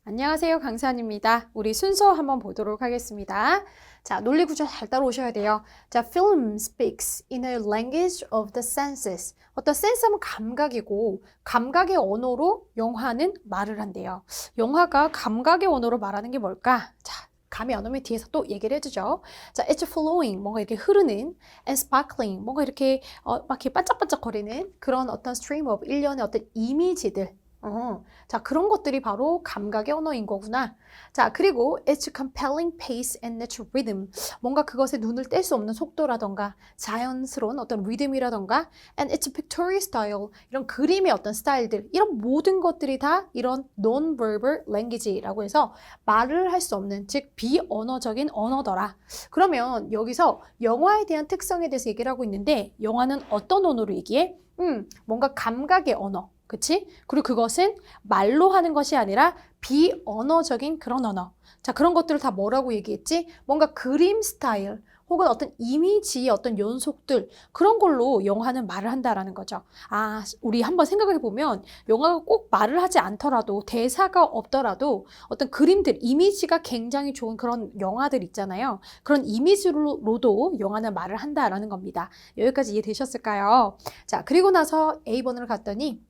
안녕하세요. 강산입니다. 우리 순서 한번 보도록 하겠습니다. 자, 논리 구조 잘 따라오셔야 돼요. 자, film speaks in a language of the senses. 어떤 센스하면 감각이고 감각의 언어로 영화는 말을 한대요. 영화가 감각의 언어로 말하는 게 뭘까? 자, 감이 안 오면 뒤에서 또 얘기를 해주죠. 자, it's flowing, 뭔가 이렇게 흐르는, and sparkling, 뭔가 이렇게 막 이렇게 반짝반짝거리는 그런 어떤 stream of 일련의 어떤 이미지들. 자, 그런 것들이 바로 감각의 언어인 거구나. 자, 그리고 it's compelling pace and natural rhythm. 뭔가 그것에 눈을 뗄 수 없는 속도라던가 자연스러운 어떤 리듬이라던가 and it's pictorial style. 이런 그림의 어떤 스타일들. 이런 모든 것들이 다 이런 non-verbal language라고 해서 말을 할 수 없는, 즉 비언어적인 언어더라. 그러면 여기서 영화에 대한 특성에 대해서 얘기를 하고 있는데 영화는 어떤 언어로 얘기해? 뭔가 감각의 언어. 그치? 그리고 그것은 말로 하는 것이 아니라 비언어적인 그런 언어. 자, 그런 것들을 다 뭐라고 얘기했지? 뭔가 그림 스타일 혹은 어떤 이미지의 어떤 연속들 그런 걸로 영화는 말을 한다라는 거죠. 아, 우리 한번 생각해 보면 영화가 꼭 말을 하지 않더라도 대사가 없더라도 어떤 그림들, 이미지가 굉장히 좋은 그런 영화들 있잖아요. 그런 이미지로도 영화는 말을 한다라는 겁니다. 여기까지 이해되셨을까요? 자, 그리고 나서 A번으로 갔더니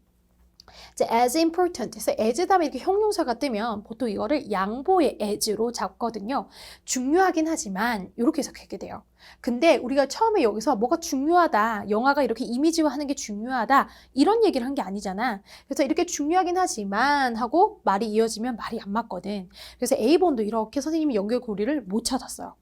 이제 as important, 그래서 as 다음에 이렇게 형용사가 뜨면 보통 이거를 양보의 as로 잡거든요. 중요하긴 하지만 이렇게 해석하게 돼요. 근데 우리가 처음에 여기서 뭐가 중요하다, 영화가 이렇게 이미지화하는 게 중요하다 이런 얘기를 한 게 아니잖아. 그래서 이렇게 중요하긴 하지만 하고 말이 이어지면 말이 안 맞거든. 그래서 A번도 이렇게 선생님이 연결고리를 못 찾았어요.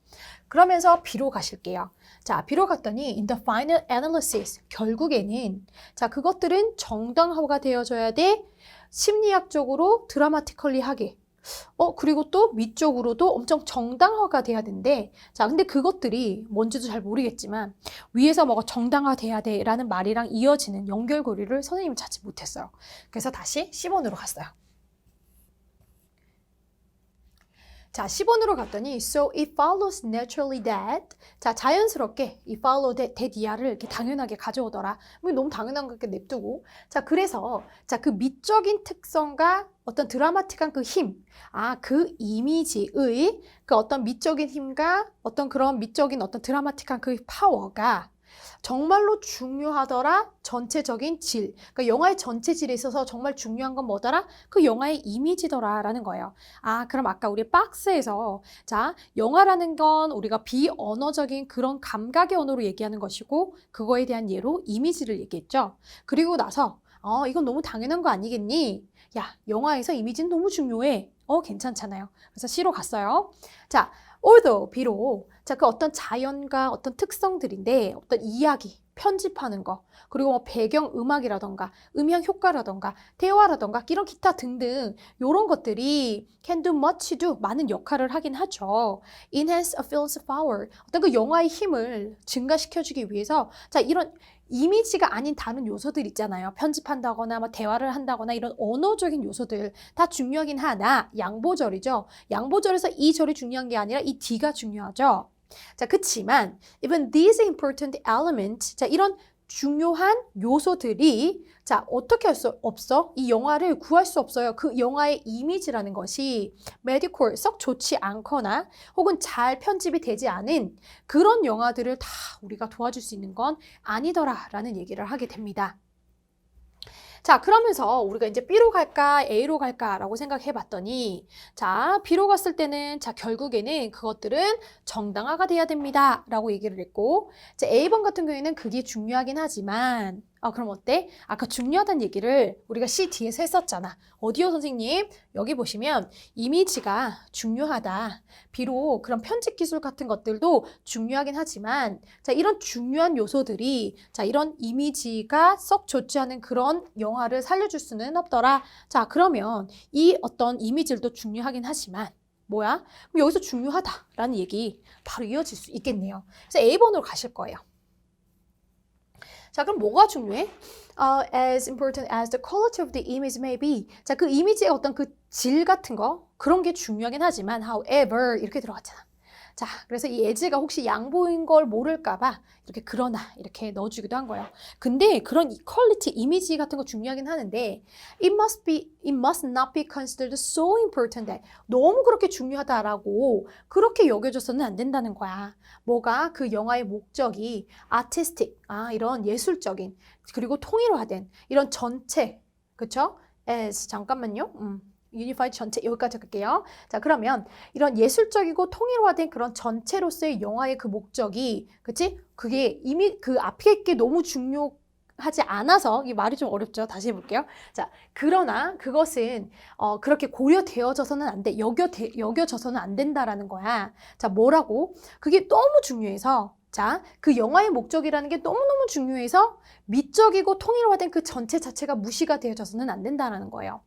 그러면서 B로 가실게요. 자, B로 갔더니 in the final analysis, 결국에는 자, 그것들은 정당화가 되어져야 돼. 심리학적으로 드라마티컬리하게. 그리고 또 위쪽으로도 엄청 정당화가 돼야 된대. 자, 근데 그것들이 뭔지도 잘 모르겠지만 위에서 뭐가 정당화돼야 돼 라는 말이랑 이어지는 연결고리를 선생님이 찾지 못했어요. 그래서 다시 10번으로 갔어요. 자, 10번으로 갔더니 so it follows naturally that 자, 자연스럽게 이 follow that 이하를 이렇게 당연하게 가져오더라. 너무 당연한 거 냅두고 자, 그래서 자, 그 미적인 특성과 어떤 드라마틱한 그 힘, 그 이미지의 그 어떤 미적인 힘과 어떤 그런 미적인 어떤 드라마틱한 그 파워가 정말로 중요하더라. 전체적인 질. 그러니까 영화의 전체 질에 있어서 정말 중요한 건 뭐더라? 그 영화의 이미지더라 라는 거예요. 그럼 아까 우리 박스에서 자, 영화라는 건 우리가 비언어적인 그런 감각의 언어로 얘기하는 것이고 그거에 대한 예로 이미지를 얘기했죠. 그리고 나서 이건 너무 당연한 거 아니겠니? 야, 영화에서 이미지는 너무 중요해. 괜찮잖아요. 그래서 C로 갔어요. 자, although, 비록 자, 그 어떤 자연과 어떤 특성들인데 어떤 이야기, 편집하는 거, 그리고 뭐 배경 음악이라던가 음향 효과라던가 대화라던가 이런 기타 등등 이런 것들이 can do much do 많은 역할을 하긴 하죠. enhance a film's power 어떤 그 영화의 힘을 증가시켜주기 위해서 자, 이런 이미지가 아닌 다른 요소들 있잖아요. 편집한다거나 뭐 대화를 한다거나 이런 언어적인 요소들 다 중요하긴 하나 양보절이죠. 양보절에서 이 절이 중요한 게 아니라 이 D가 중요하죠. 자, 그치만 even these important elements 자, 이런 중요한 요소들이 자, 어떻게 할 수 없어? 이 영화를 구할 수 없어요. 그 영화의 이미지라는 것이 medical 썩 좋지 않거나 혹은 잘 편집이 되지 않은 그런 영화들을 다 우리가 도와줄 수 있는 건 아니더라 라는 얘기를 하게 됩니다. 자, 그러면서 우리가 이제 B로 갈까 A로 갈까라고 생각해 봤더니 자, B로 갔을 때는 자, 결국에는 그것들은 정당화가 돼야 됩니다 라고 얘기를 했고 자, A번 같은 경우에는 그게 중요하긴 하지만 그럼 어때? 아까 중요하다는 얘기를 우리가 C 뒤에서 했었잖아. 어디요, 선생님? 여기 보시면 이미지가 중요하다. 비록 그런 편집 기술 같은 것들도 중요하긴 하지만 자, 이런 중요한 요소들이 자, 이런 이미지가 썩 좋지 않은 그런 영화를 살려줄 수는 없더라. 자, 그러면 이 어떤 이미지들도 중요하긴 하지만 뭐야? 그럼 여기서 중요하다라는 얘기 바로 이어질 수 있겠네요. 그래서 A번으로 가실 거예요. 자, 그럼 뭐가 중요해? As important as the quality of the image may be. 자, 그 이미지의 어떤 그 질 같은 거 그런 게 중요하긴 하지만 however 이렇게 들어갔잖아. 자, 그래서 이 as가 혹시 양보인 걸 모를까봐 이렇게 그러나 이렇게 넣어주기도 한 거예요. 근데 그런 equality, 이미지 같은 거 중요하긴 하는데 it must not be considered so important that 너무 그렇게 중요하다라고 그렇게 여겨져서는 안 된다는 거야. 뭐가 그 영화의 목적이 artistic, 이런 예술적인 그리고 통일화된 이런 전체, 그쵸? as, 잠깐만요. 유니파이드 전체 여기까지 갈게요. 자, 그러면 이런 예술적이고 통일화된 그런 전체로서의 영화의 그 목적이, 그치? 그게 이미 그 앞에 게 너무 중요하지 않아서, 이 말이 좀 어렵죠? 다시 해볼게요. 자, 그러나 그것은 그렇게 고려되어져서는 안 돼. 여겨져서는 안 된다라는 거야. 자, 뭐라고? 그게 너무 중요해서, 자, 그 영화의 목적이라는 게 너무너무 중요해서 미적이고 통일화된 그 전체 자체가 무시가 되어져서는 안 된다라는 거예요.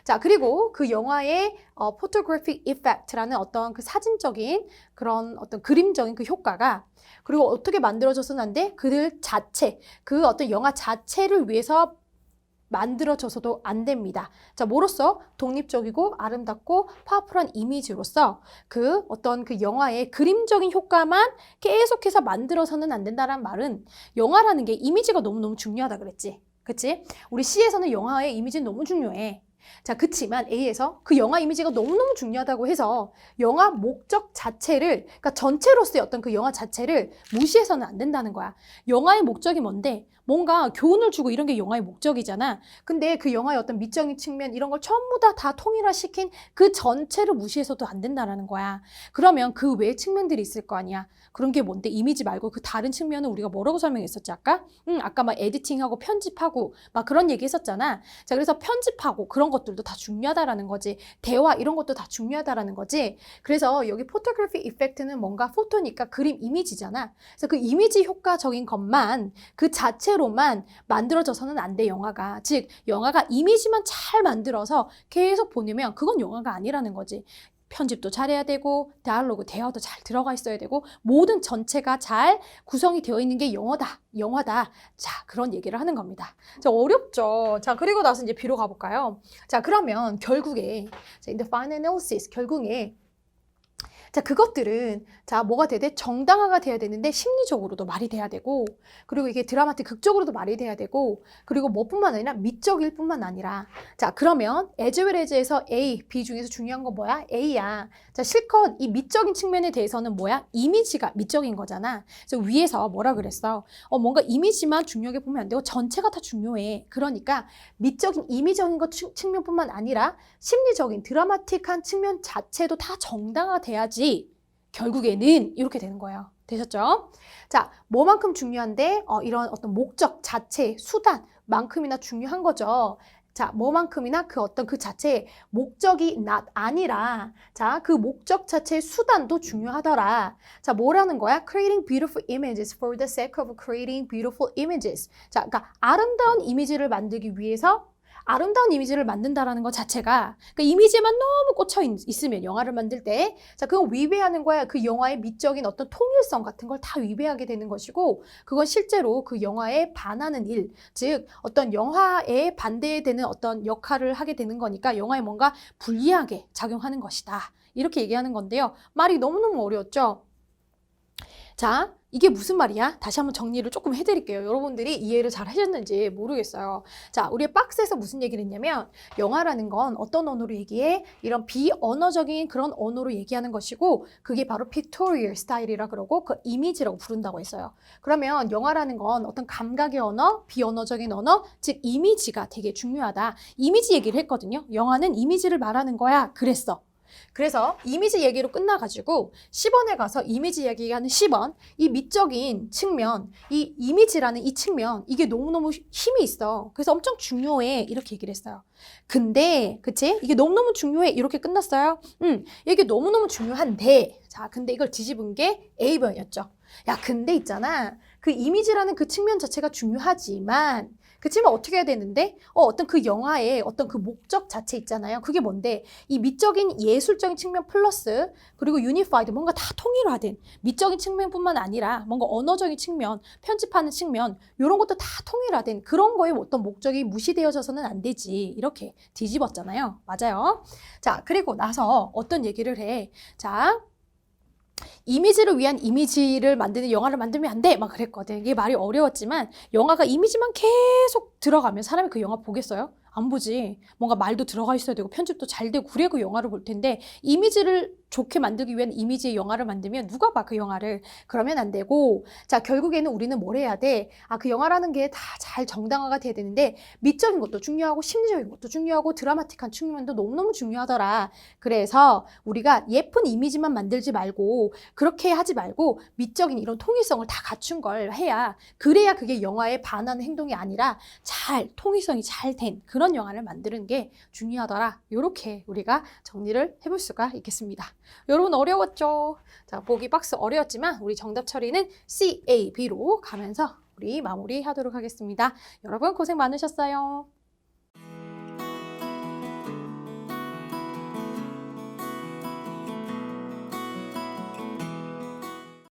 자, 그리고 그 영화의 photographic effect라는 어떤 그 사진적인 그런 어떤 그림적인 그 효과가 그리고 어떻게 만들어져서는 안 돼? 그 자체, 그 어떤 영화 자체를 위해서 만들어져서도 안 됩니다. 자, 뭐로써? 독립적이고 아름답고 파워풀한 이미지로서 그 어떤 그 영화의 그림적인 효과만 계속해서 만들어서는 안 된다는 말은 영화라는 게 이미지가 너무너무 중요하다 그랬지. 그치? 우리 C에서는 영화의 이미지는 너무 중요해. 자, 그치만 A에서 그 영화 이미지가 너무너무 중요하다고 해서 영화 목적 자체를, 그러니까 전체로서의 어떤 그 영화 자체를 무시해서는 안 된다는 거야. 영화의 목적이 뭔데? 뭔가 교훈을 주고 이런 게 영화의 목적이잖아. 근데 그 영화의 어떤 미적인 측면 이런 걸 전부 다 통일화시킨 그 전체를 무시해서도 안 된다는 거야. 그러면 그 외의 측면들이 있을 거 아니야. 그런 게 뭔데? 이미지 말고 그 다른 측면은 우리가 뭐라고 설명했었지 아까? 아까 막 에디팅하고 편집하고 막 그런 얘기 했었잖아. 자, 그래서 편집하고 그런 것들도 다 중요하다라는 거지. 대화 이런 것도 다 중요하다라는 거지. 그래서 여기 포토그래피 이펙트는 뭔가 포토니까 그림 이미지잖아. 그래서 그 이미지 효과적인 것만 그 자체로만 만들어져서는 안 돼, 영화가. 즉, 영화가 이미지만 잘 만들어서 계속 보내면 그건 영화가 아니라는 거지. 편집도 잘해야 되고 다이얼로그, 대화도 잘 들어가 있어야 되고 모든 전체가 잘 구성이 되어 있는 게 영화다. 자, 그런 얘기를 하는 겁니다. 자, 어렵죠. 자, 그리고 나서 이제 B로 가볼까요? 자, 그러면 결국에 in the final analysis 결국에 자, 그것들은 자, 뭐가 돼야 돼? 정당화가 돼야 되는데 심리적으로도 말이 돼야 되고 그리고 이게 드라마틱 극적으로도 말이 돼야 되고 그리고 뭐뿐만 아니라 미적일 뿐만 아니라 자, 그러면 as well as에서 A, B 중에서 중요한 건 뭐야? A야. 자, 실컷 이 미적인 측면에 대해서는 뭐야? 이미지가 미적인 거잖아. 그래서 위에서 뭐라 그랬어? 뭔가 이미지만 중요하게 보면 안 되고 전체가 다 중요해. 그러니까 미적인 이미적인 것 측면뿐만 아니라 심리적인 드라마틱한 측면 자체도 다 정당화가 돼야지 결국에는 이렇게 되는 거예요. 되셨죠? 자, 뭐만큼 중요한데 이런 어떤 목적 자체, 수단만큼이나 중요한 거죠. 자, 뭐만큼이나 그 어떤 그 자체의 목적이 아니라 자, 그 목적 자체의 수단도 중요하더라. 자, 뭐라는 거야? Creating beautiful images for the sake of creating beautiful images. 자, 그러니까 아름다운 이미지를 만들기 위해서 아름다운 이미지를 만든다라는 것 자체가 그 이미지에만 너무 꽂혀 있으면 영화를 만들 때 자, 그건 위배하는 거야. 그 영화의 미적인 어떤 통일성 같은 걸 다 위배하게 되는 것이고 그건 실제로 그 영화에 반하는 일, 즉 어떤 영화에 반대되는 어떤 역할을 하게 되는 거니까 영화에 뭔가 불리하게 작용하는 것이다. 이렇게 얘기하는 건데요. 말이 너무너무 어려웠죠? 자, 이게 무슨 말이야? 다시 한번 정리를 조금 해드릴게요. 여러분들이 이해를 잘 하셨는지 모르겠어요. 자, 우리의 박스에서 무슨 얘기를 했냐면 영화라는 건 어떤 언어로 얘기해? 이런 비언어적인 그런 언어로 얘기하는 것이고 그게 바로 pictorial 스타일이라 그러고 그 이미지라고 부른다고 했어요. 그러면 영화라는 건 어떤 감각의 언어, 비언어적인 언어, 즉 이미지가 되게 중요하다. 이미지 얘기를 했거든요. 영화는 이미지를 말하는 거야. 그랬어. 그래서 이미지 얘기로 끝나가지고 10번에 가서 이미지 얘기하는 10번 이 미적인 측면, 이 이미지라는 이 측면 이게 너무너무 힘이 있어. 그래서 엄청 중요해 이렇게 얘기를 했어요. 근데 그치? 이게 너무너무 중요해 이렇게 끝났어요. 이게 너무너무 중요한데 자, 근데 이걸 뒤집은 게 A번이었죠. 야, 근데 있잖아. 그 이미지라는 그 측면 자체가 중요하지만 그치만 어떻게 해야 되는데 어떤 그 영화의 어떤 그 목적 자체 있잖아요. 그게 뭔데 이 미적인 예술적인 측면 플러스 그리고 유니파이드 뭔가 다 통일화된 미적인 측면뿐만 아니라 뭔가 언어적인 측면, 편집하는 측면 이런 것도 다 통일화된 그런 거에 어떤 목적이 무시되어져서는 안 되지. 이렇게 뒤집었잖아요. 맞아요. 자, 그리고 나서 어떤 얘기를 해. 자, 이미지를 위한 이미지를 만드는 영화를 만들면 안 돼! 막 그랬거든. 이게 말이 어려웠지만 영화가 이미지만 계속 들어가면 사람이 그 영화 보겠어요? 안 보지. 뭔가 말도 들어가 있어야 되고 편집도 잘 되고 그래야 그 영화를 볼 텐데 이미지를 좋게 만들기 위한 이미지의 영화를 만들면 누가 봐 그 영화를. 그러면 안 되고 자 결국에는 우리는 뭘 해야 돼? 아 그 영화라는 게 다 잘 정당화가 돼야 되는데 미적인 것도 중요하고 심리적인 것도 중요하고 드라마틱한 측면도 너무너무 중요하더라. 그래서 우리가 예쁜 이미지만 만들지 말고 그렇게 하지 말고 미적인 이런 통일성을 다 갖춘 걸 해야 그래야 그게 영화에 반하는 행동이 아니라 잘 통일성이 잘 된 그런 영화를 만드는 게 중요하더라. 이렇게 우리가 정리를 해볼 수가 있겠습니다. 여러분 어려웠죠? 자, 보기 박스 어려웠지만 우리 정답 처리는 C, A, B로 가면서 우리 마무리하도록 하겠습니다. 여러분 고생 많으셨어요.